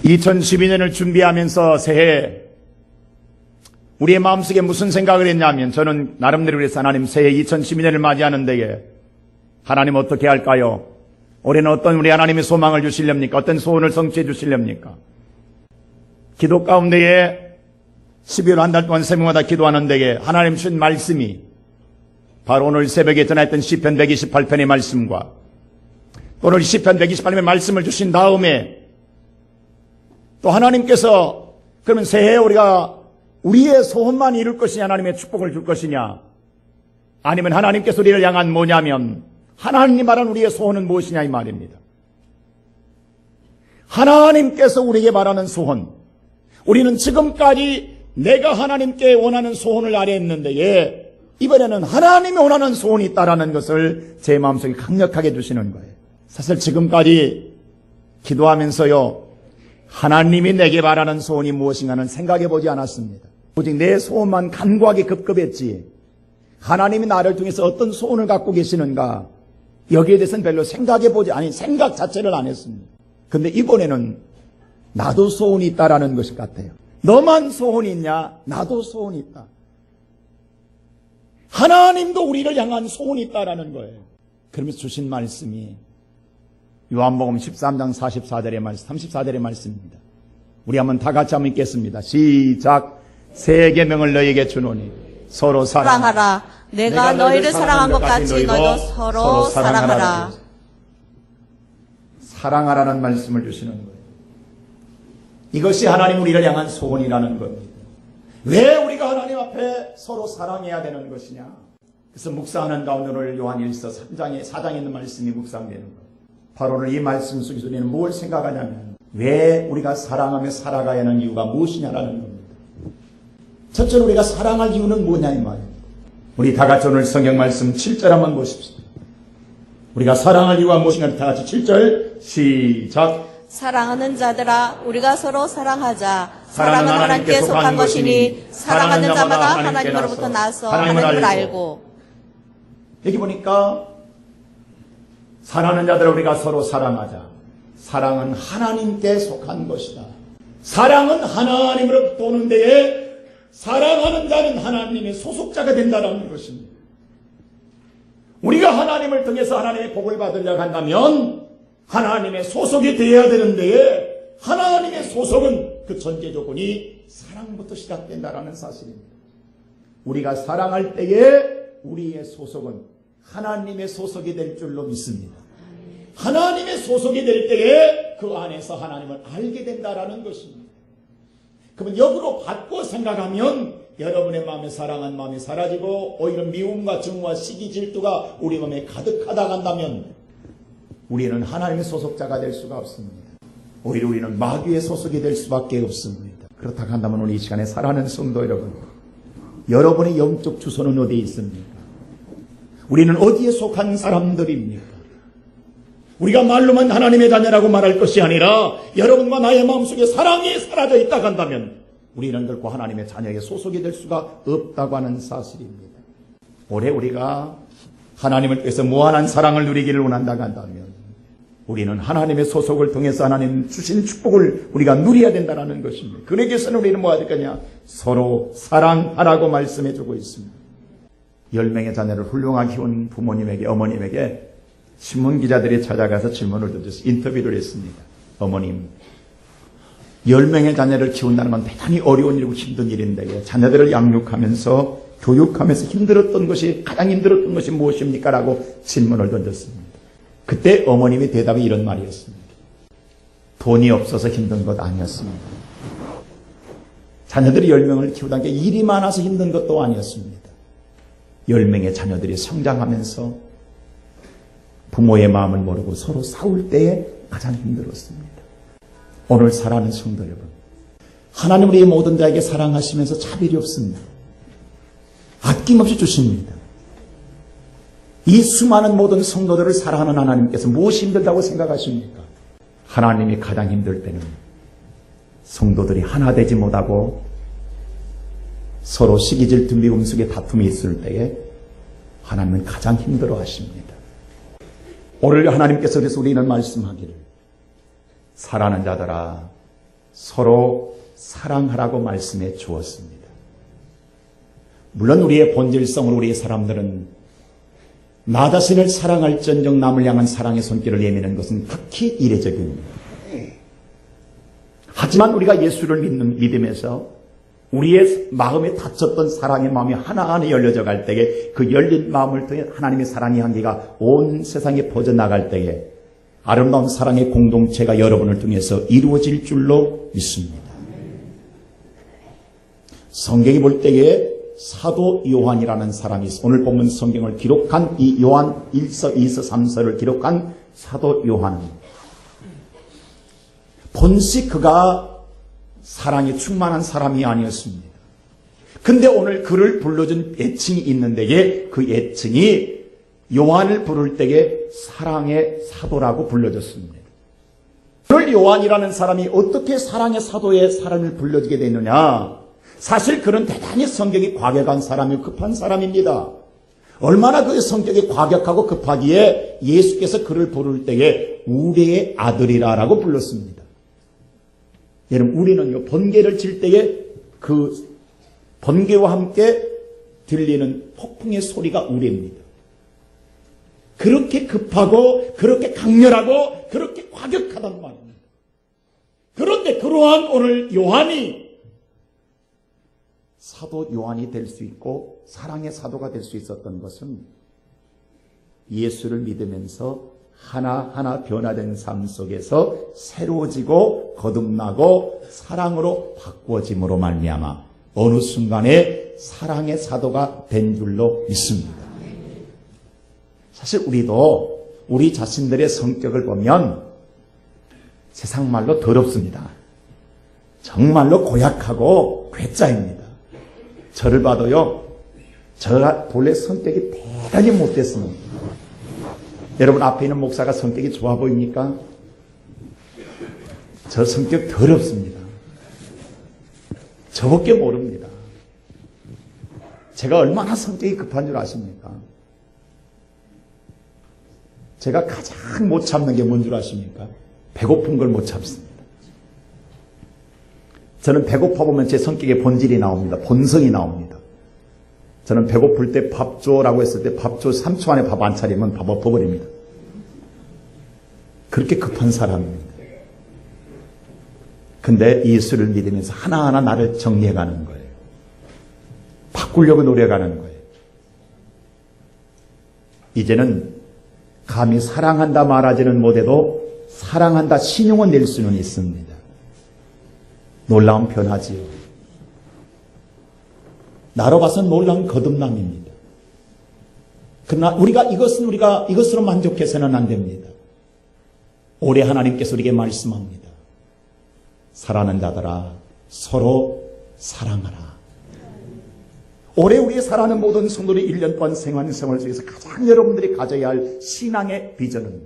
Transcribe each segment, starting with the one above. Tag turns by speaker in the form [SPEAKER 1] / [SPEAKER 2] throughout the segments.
[SPEAKER 1] 2012년을 준비하면서 새해 우리의 마음속에 무슨 생각을 했냐면 저는 나름대로 그래서 하나님 새해 2012년을 맞이하는 데에 하나님 어떻게 할까요? 올해는 어떤 우리 하나님의 소망을 주시렵니까? 어떤 소원을 성취해 주시렵니까? 기도 가운데에 12월 한 달 동안 새벽마다 기도하는 데에 하나님 주신 말씀이 바로 오늘 새벽에 전했던 시편 128편의 말씀과 오늘 시편 128편의 말씀을 주신 다음에 또 하나님께서 그러면 새해 우리가 우리의 소원만 이룰 것이냐 하나님의 축복을 줄 것이냐 아니면 하나님께서 우리를 향한 뭐냐면 하나님이 말한 우리의 소원은 무엇이냐 이 말입니다. 하나님께서 우리에게 말하는 소원, 우리는 지금까지 내가 하나님께 원하는 소원을 아뢰었는데 이번에는 하나님이 원하는 소원이 있다라는 것을 제 마음속에 강력하게 주시는 거예요. 사실 지금까지 기도하면서요 하나님이 내게 말하는 소원이 무엇인가는 생각해 보지 않았습니다. 오직 내 소원만 간구하게 급급했지 하나님이 나를 통해서 어떤 소원을 갖고 계시는가 여기에 대해서는 별로 생각해 보지 아니 생각 자체를 안 했습니다. 근데 이번에는 나도 소원이 있다라는 것일 것 같아요. 너만 소원이 있냐? 나도 소원이 있다. 하나님도 우리를 향한 소원이 있다라는 거예요. 그러면서 주신 말씀이 요한복음 13장 44절의 말씀, 34절의 말씀입니다. 우리 한번 다 같이 한번 읽겠습니다. 시작. 새 계명을 너희에게 주노니 서로
[SPEAKER 2] 사랑하라. 내가 너희를 사랑한 것 같이 너희도 서로 사랑하라.
[SPEAKER 1] 사랑하라는 말씀을 주시는 거예요. 이것이 하나님 우리를 향한 소원이라는 겁니다. 왜 우리가 하나님 앞에 서로 사랑해야 되는 것이냐? 그래서 묵상하는 가운데 오늘 요한 1서 4장에 있는 말씀이 묵상되는 거예요. 바로 오늘 이 말씀 속에서 우리는 뭘 생각하냐면 왜 우리가 사랑하며 살아가야 하는 이유가 무엇이냐라는 겁니다. 첫째로 우리가 사랑할 이유는 뭐냐 이 말이에요. 우리 다 같이 오늘 성경 말씀 7절 한번 보십시오. 우리가 사랑할 이유가 무엇인가 다 같이 7절 시작.
[SPEAKER 2] 사랑하는 자들아 우리가 서로 사랑하자. 사랑은 하나님께 속한 것이니 사랑하는 자마다 하나님으로부터 나서 하나님을 알고.
[SPEAKER 1] 여기 보니까 사랑하는 자들아 우리가 서로 사랑하자. 사랑은 하나님께 속한 것이다. 사랑은 하나님으로부터 오는 데에 사랑하는 자는 하나님의 소속자가 된다는 것입니다. 우리가 하나님을 통해서 하나님의 복을 받으려고 한다면 하나님의 소속이 되어야 되는데 하나님의 소속은 그 전제 조건이 사랑부터 시작된다는 사실입니다. 우리가 사랑할 때에 우리의 소속은 하나님의 소속이 될 줄로 믿습니다. 하나님의 소속이 될 때에 그 안에서 하나님을 알게 된다는 것입니다. 그러면 역으로 바꿔 생각하면 여러분의 마음에 사랑한 마음이 사라지고 오히려 미움과 증오와 시기 질투가 우리 마음에 가득하다 간다면 우리는 하나님의 소속자가 될 수가 없습니다. 오히려 우리는 마귀의 소속이 될 수밖에 없습니다. 그렇다고 한다면 우리 이 시간에 사랑하는 성도 여러분, 여러분의 영적 주소는 어디에 있습니까? 우리는 어디에 속한 사람들입니까? 우리가 말로만 하나님의 자녀라고 말할 것이 아니라 여러분과 나의 마음속에 사랑이 사라져 있다고 한다면 우리는 결코 하나님의 자녀의 소속이 될 수가 없다고 하는 사실입니다. 올해 우리가 하나님을 통해서 무한한 사랑을 누리기를 원한다고 한다면 우리는 하나님의 소속을 통해서 하나님 주신 축복을 우리가 누려야 된다는 것입니다. 그러기 위해서는 우리는 뭐 해야 될 거냐? 서로 사랑하라고 말씀해 주고 있습니다. 10명의 자녀를 훌륭하게 키운 부모님에게 어머님에게 신문기자들이 찾아가서 질문을 던져서 인터뷰를 했습니다. 어머님, 10명의 자녀를 키운다는 건 대단히 어려운 일이고 힘든 일인데 자녀들을 양육하면서 교육하면서 힘들었던 것이 가장 힘들었던 것이 무엇입니까? 라고 질문을 던졌습니다. 그때 어머님의 대답이 이런 말이었습니다. 돈이 없어서 힘든 것 아니었습니다. 자녀들이 10명을 키우다는 게 일이 많아서 힘든 것도 아니었습니다. 10명의 자녀들이 성장하면서 부모의 마음을 모르고 서로 싸울 때에 가장 힘들었습니다. 오늘 사랑하는 성도 여러분, 하나님 우리의 모든 자에게 사랑하시면서 차별이 없습니다. 아낌없이 주십니다. 이 수많은 모든 성도들을 사랑하는 하나님께서 무엇이 힘들다고 생각하십니까? 하나님이 가장 힘들 때는 성도들이 하나 되지 못하고 서로 시기질투 미움 속에 다툼이 있을 때에 하나님은 가장 힘들어 하십니다. 오늘 하나님께서 그래서 우리는 말씀하기를 사랑하는 자들아 서로 사랑하라고 말씀해 주었습니다. 물론 우리의 본질성으로 우리 사람들은 나 자신을 사랑할전정 남을 향한 사랑의 손길을 내미는 것은 극히 이례적입니다. 하지만 우리가 예수를 믿으면서 우리의 마음에 닫혔던 사랑의 마음이 하나하나 열려져 갈 때에 그 열린 마음을 통해 하나님의 사랑의 향기가 온 세상에 퍼져나갈 때에 아름다운 사랑의 공동체가 여러분을 통해서 이루어질 줄로 믿습니다. 성경이 볼 때에 사도 요한이라는 사람이 오늘 본문 성경을 기록한 이 요한 1서, 2서, 3서를 기록한 사도 요한은 본시 그가 사랑에 충만한 사람이 아니었습니다. 근데 오늘 그를 불러준 애칭이 있는데 그 애칭이 요한을 부를 때에 사랑의 사도라고 불러졌습니다. 그를 요한이라는 사람이 어떻게 사랑의 사도의 사람을 불러지게 됐느냐? 사실 그는 대단히 성격이 과격한 사람이고 급한 사람입니다. 얼마나 그의 성격이 과격하고 급하기에 예수께서 그를 부를 때에 우리의 아들이라고 불렀습니다. 여러분, 우리는요, 번개를 칠 때에 그 번개와 함께 들리는 폭풍의 소리가 우레입니다. 그렇게 급하고, 그렇게 강렬하고, 그렇게 과격하단 말입니다. 그런데 그러한 오늘 요한이 사도 요한이 될 수 있고, 사랑의 사도가 될 수 있었던 것은 예수를 믿으면서 하나하나 변화된 삶 속에서 새로워지고 거듭나고 사랑으로 바꾸어짐으로 말미암아 어느 순간에 사랑의 사도가 된 줄로 믿습니다. 사실 우리도 우리 자신들의 성격을 보면 세상 말로 더럽습니다. 정말로 고약하고 괴짜입니다. 저를 봐도요, 제가 본래 성격이 대단히 못됐습니다. 여러분 앞에 있는 목사가 성격이 좋아 보입니까? 저 성격 더럽습니다. 저밖에 모릅니다. 제가 얼마나 성격이 급한 줄 아십니까? 제가 가장 못 참는 게 뭔 줄 아십니까? 배고픈 걸 못 참습니다. 저는 배고파 보면 제 성격의 본질이 나옵니다. 본성이 나옵니다. 저는 배고플 때 밥 줘라고 했을 때 밥 줘 3초 안에 밥 안 차리면 밥 엎어버립니다. 그렇게 급한 사람입니다. 근데 예수를 믿으면서 하나하나 나를 정리해가는 거예요. 바꾸려고 노력하는 거예요. 이제는 감히 사랑한다 말하지는 못해도 사랑한다 신용은 낼 수는 있습니다. 놀라운 변화지요. 나로 봐서는 놀라운 거듭남입니다. 그러나 이것으로 만족해서는 안 됩니다. 올해 하나님께서 우리에게 말씀합니다. 사랑하는 자들아 서로 사랑하라. 올해 우리의 사랑하는 모든 성도들이 1년 동안 생활 속에서 가장 여러분들이 가져야 할 신앙의 비전은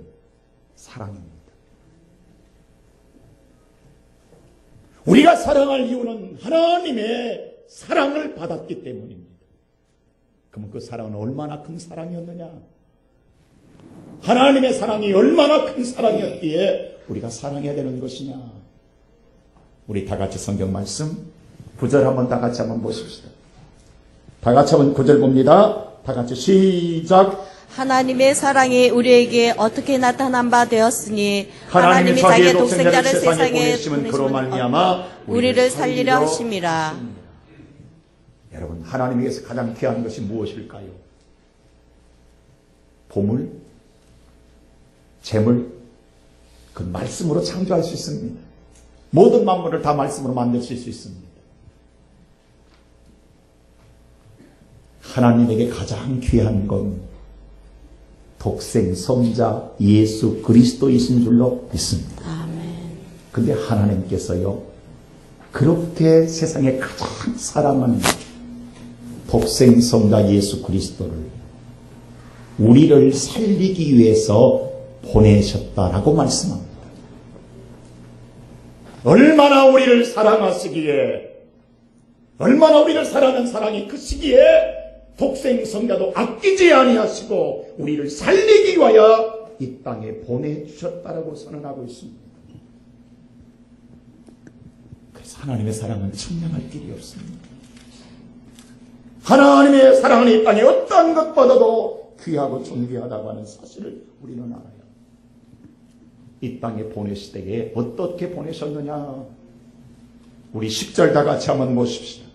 [SPEAKER 1] 사랑입니다. 우리가 사랑할 이유는 하나님의 사랑을 받았기 때문입니다. 그러면 그 사랑은 얼마나 큰 사랑이었느냐? 하나님의 사랑이 얼마나 큰 사랑이었기에 우리가 사랑해야 되는 것이냐? 우리 다 같이 성경 말씀 9절 한번 다 같이 한번 보십시다. 다 같이 한번 9절 봅니다. 다 같이 시작.
[SPEAKER 2] 하나님의 사랑이 우리에게 어떻게 나타난 바 되었으니
[SPEAKER 1] 하나님이
[SPEAKER 2] 자기의
[SPEAKER 1] 독생자를
[SPEAKER 2] 독생자를
[SPEAKER 1] 세상에
[SPEAKER 2] 세상에
[SPEAKER 1] 보내심은 그로 말미암아
[SPEAKER 2] 우리를 살리려 하심이라.
[SPEAKER 1] 여러분, 하나님에게서 가장 귀한 것이 무엇일까요? 보물, 재물, 그 말씀으로 창조할 수 있습니다. 모든 만물을 다 말씀으로 만드실 수 있습니다. 하나님에게 가장 귀한 건 독생 성자 예수 그리스도이신 줄로 믿습니다. 근데 하나님께서요, 그렇게 세상에 가장 사랑하는 독생 성자 예수 그리스도를 우리를 살리기 위해서 보내셨다라고 말씀합니다. 얼마나 우리를 사랑하시기에, 얼마나 우리를 사랑하는 사랑이 크시기에 독생 성자도 아끼지 아니하시고 우리를 살리기 위하여 이 땅에 보내주셨다라고 선언하고 있습니다. 하나님의 사랑은 측량할 길이 없습니다. 하나님의 사랑은 이 땅에 어떤 것보다도 귀하고 존귀하다고 하는 사실을 우리는 알아요. 이 땅에 보내실 때에 어떻게 보내셨느냐? 우리 10절 다 같이 한번 보십시다.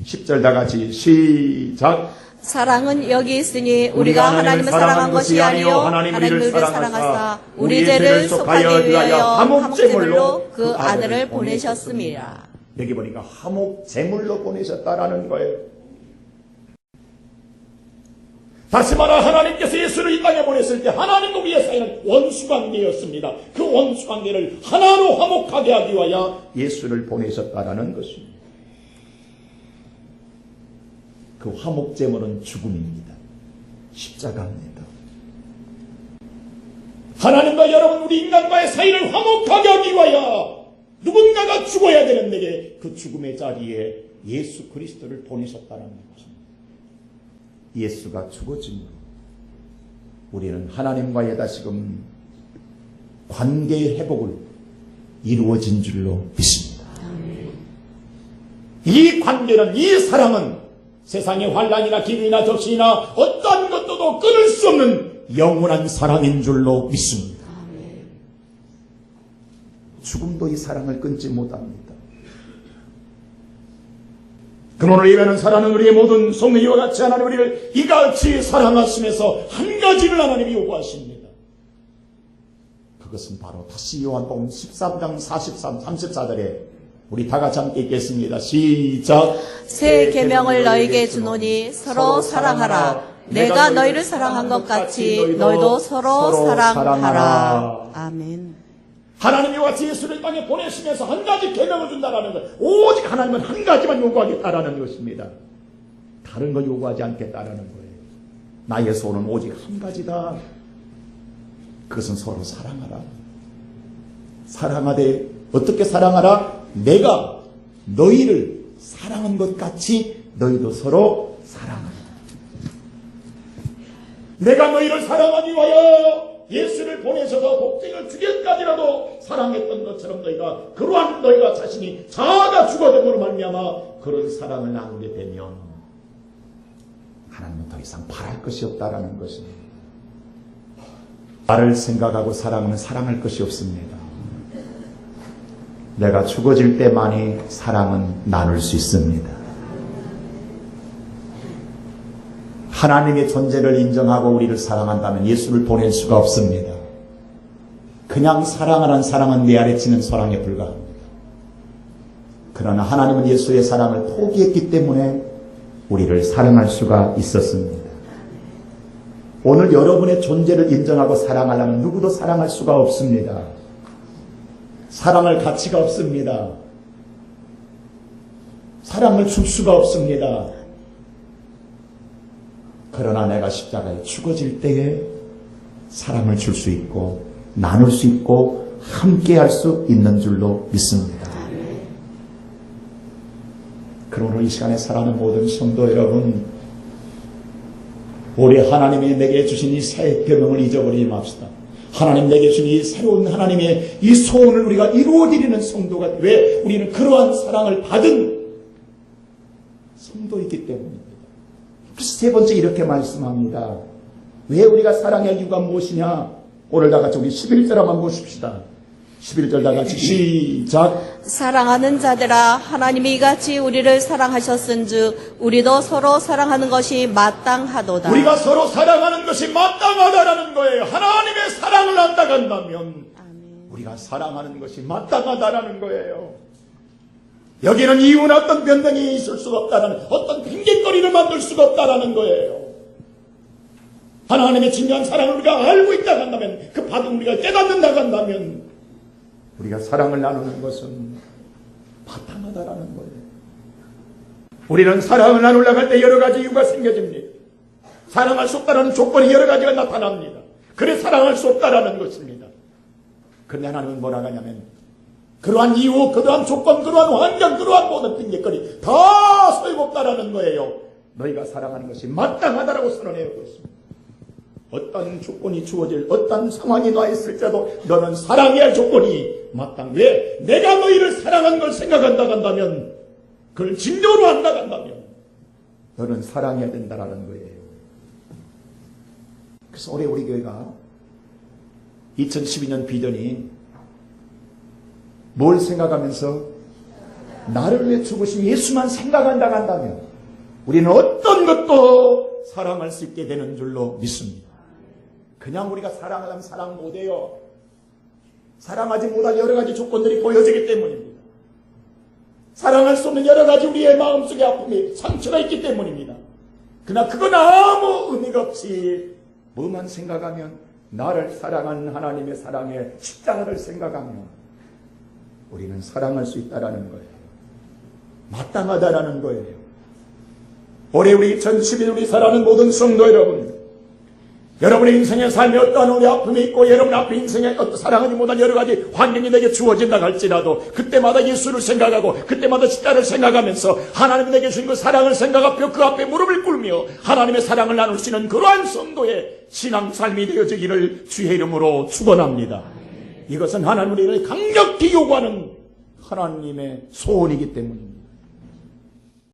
[SPEAKER 1] 10절 다 같이 시작.
[SPEAKER 2] 사랑은 여기 있으니 우리가 하나님을 사랑한 것이 아니요 하나님 우리를 사랑하사 우리 죄를 속하기 위하여 화목제물로 그 아들을 보내셨습니다.
[SPEAKER 1] 여기 보니까 화목제물로 보내셨다라는 거예요. 다시 말하 하나님께서 예수를 이 땅에 보냈을 때 하나님과 우리의 사이는 원수관계였습니다. 그 원수관계를 하나로 화목하게 하기 위하여 예수를 보내셨다라는 것입니다. 그 화목제물은 죽음입니다. 십자가입니다. 하나님과 여러분 우리 인간과의 사이를 화목하게 하기 위하여 누군가가 죽어야 되는데 그 죽음의 자리에 예수 그리스도를 보내셨다는 것입니다. 예수가 죽어짐으로 우리는 하나님과의 다시금 관계의 회복을 이루어진 줄로 믿습니다. 이 관계는, 이 사랑은 세상의 환난이나 기근이나 적신이나 어떤 것도 끊을 수 없는 영원한 사랑인 줄로 믿습니다. 죽음도 이 사랑을 끊지 못합니다. 그러므로 예배는 사랑하는 우리의 모든 성도와 같이 하나님 우리를 이같이 사랑하시면서 한 가지를 하나님이 요구하십니다. 그것은 바로 다시 요한복음 13장 34절에 우리 다 같이 함께 읽겠습니다. 시작.
[SPEAKER 2] 새 계명을 너희에게 주노니 서로 사랑하라. 내가 너희를 사랑한 것 같이 너희도 서로 사랑하라. 아멘.
[SPEAKER 1] 하나님이 같이 예수를 땅에 보내시면서 한 가지 계명을 준다라는 것, 오직 하나님은 한 가지만 요구하겠다라는 것입니다. 다른 거 요구하지 않겠다라는 거예요. 나의 소원은 오직 한 가지다. 그것은 서로 사랑하라. 사랑하되 어떻게 사랑하라? 내가 너희를 사랑한 것 같이 너희도 서로 사랑하라. 내가 너희를 사랑하기 위하여 예수를 보내셔서 독생을 죽일까지라도 사랑했던 것처럼 그러한 너희가 자신이 자아가 죽어됨으로 말미암아 그런 사랑을 나누게 되면 하나님은 더 이상 바랄 것이 없다라는 것입니다. 나를 생각하고 사랑하면 사랑할 것이 없습니다. 내가 죽어질 때만이 사랑은 나눌 수 있습니다. 하나님의 존재를 인정하고 우리를 사랑한다면 예수를 보낼 수가 없습니다. 그냥 사랑하는 사랑은 내 아래 치는 소랑에 불과합니다. 그러나 하나님은 예수의 사랑을 포기했기 때문에 우리를 사랑할 수가 있었습니다. 오늘 여러분의 존재를 인정하고 사랑하려면 누구도 사랑할 수가 없습니다. 사랑할 가치가 없습니다. 사랑을 줄 수가 없습니다. 그러나 내가 십자가에 죽어질 때에 사랑을 줄 수 있고 나눌 수 있고 함께 할 수 있는 줄로 믿습니다. 그러므로 이 시간에 사랑하는 모든 성도 여러분, 우리 하나님이 내게 주신 이 새 계명을 잊어버리지 맙시다. 하나님 내게 주신 이 새로운 하나님의 이 소원을 우리가 이루어드리는 성도가, 왜? 우리는 그러한 사랑을 받은 성도이기 때문입니다. 그래서 세 번째 이렇게 말씀합니다. 왜 우리가 사랑할 이유가 무엇이냐? 오늘 다 같이 우리 11절 한번 보십시다. 11절 다 같이 시작.
[SPEAKER 2] 사랑하는 자들아 하나님이 이같이 우리를 사랑하셨은즉 우리도 서로 사랑하는 것이 마땅하도다.
[SPEAKER 1] 우리가 서로 사랑하는 것이 마땅하다라는 거예요. 하나님의 사랑을 안다 간다면 우리가 사랑하는 것이 마땅하다라는 거예요. 여기는 이유나 어떤 변명이 있을 수가 없다라는, 어떤 핑계거리를 만들 수가 없다라는 거예요. 하나님의 진정한 사랑을 우리가 알고 있다 한다면, 그 받음 우리가 깨닫는다 한다면 우리가 사랑을 나누는 것은 마땅하다라는 거예요. 우리는 사랑을 나누려고 할 때 여러 가지 이유가 생겨집니다. 사랑할 수 없다는 조건이 여러 가지가 나타납니다. 그래 사랑할 수 없다라는 것입니다. 그런데 하나님은 뭐라고 하냐면 그러한 이유, 그러한 조건, 그러한 환경, 그러한 모든 핑계거리 다 소용없다라는 거예요. 너희가 사랑하는 것이 마땅하다라고 선언해오고 있습니다. 어떤 조건이 주어질 어떤 상황이 나 있을지라도 너는 사랑해야 할 조건이 마땅. 왜? 내가 너희를 사랑한 걸 생각한다 한다면, 그걸 진정으로 한다 한다면 너는 사랑해야 된다라는 거예요. 그래서 올해 우리 교회가 2012년 비전이 뭘 생각하면서 나를 위해 죽으신 예수만 생각한다 한다면 우리는 어떤 것도 사랑할 수 있게 되는 줄로 믿습니다. 그냥 우리가 사랑하려면 사랑 못해요. 사랑하지 못할 여러 가지 조건들이 보여지기 때문입니다. 사랑할 수 없는 여러 가지 우리의 마음속에 아픔이, 상처가 있기 때문입니다. 그러나 그건 아무 의미가 없이 뭐만 생각하면 나를 사랑하는 하나님의 사랑의 십자가를 생각하면 우리는 사랑할 수 있다라는 거예요. 마땅하다라는 거예요. 올해 우리 2012년 우리 사랑하는 모든 성도 여러분, 여러분의 인생의 삶에 어떠한 우리 아픔이 있고 여러분 앞에 인생에 어떤 사랑하지 못한 여러 가지 환경이 내게 주어진다 할지라도 그때마다 예수를 생각하고 그때마다 십자가를 생각하면서 하나님이 내게 주신 그 사랑을 생각하며 그 앞에 무릎을 꿇며 하나님의 사랑을 나눌 수 있는 그러한 성도의 신앙 삶이 되어지기를 주의 이름으로 축원합니다. 이것은 하나님 우리를 강력히 요구하는 하나님의 소원이기 때문입니다.